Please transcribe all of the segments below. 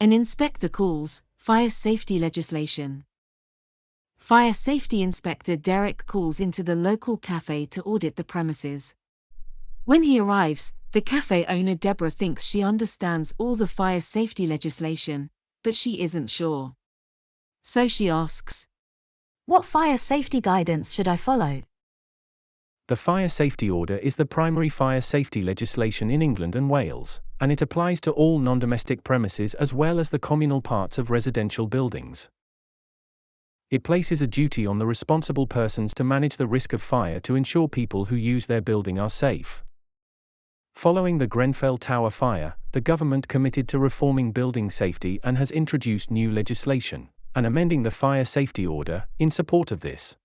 An inspector calls, fire safety legislation. Fire safety inspector Derek calls into the local cafe to audit the premises. When he arrives, the cafe owner Deborah thinks she understands all the fire safety legislation, but she isn't sure. So she asks, "What fire safety guidance should I follow?" The Fire Safety Order is the primary fire safety legislation in England and Wales, and it applies to all non-domestic premises as well as the communal parts of residential buildings. It places a duty on the responsible persons to manage the risk of fire to ensure people who use their building are safe. Following the Grenfell Tower fire, the government committed to reforming building safety and has introduced new legislation, and amending the Fire Safety Order, in support of this.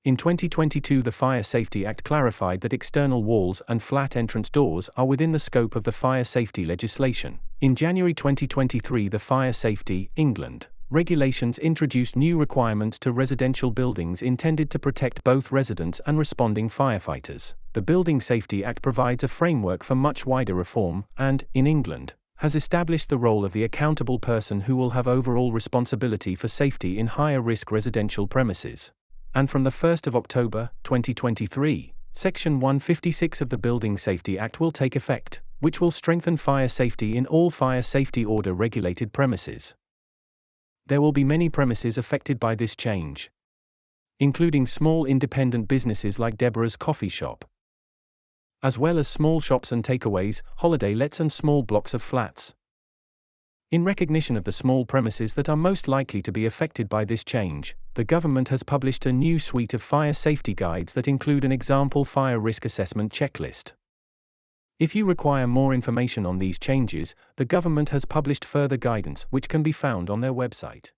In 2022, the Fire Safety Act clarified that external walls and flat entrance doors are within the scope of the fire safety legislation. In January 2023, the Fire Safety England regulations introduced new requirements to residential buildings intended to protect both residents and responding firefighters. The Building Safety Act provides a framework for much wider reform and, in England, has established the role of the accountable person who will have overall responsibility for safety in higher-risk residential premises. And from the 1st of October, 2023, Section 156 of the Building Safety Act will take effect, which will strengthen fire safety in all fire safety order regulated premises. There will be many premises affected by this change, including small independent businesses like Deborah's coffee shop, as well as small shops and takeaways, holiday lets and small blocks of flats. In recognition of the small premises that are most likely to be affected by this change, the government has published a new suite of fire safety guides that include an example fire risk assessment checklist. If you require more information on these changes, the government has published further guidance which can be found on their website.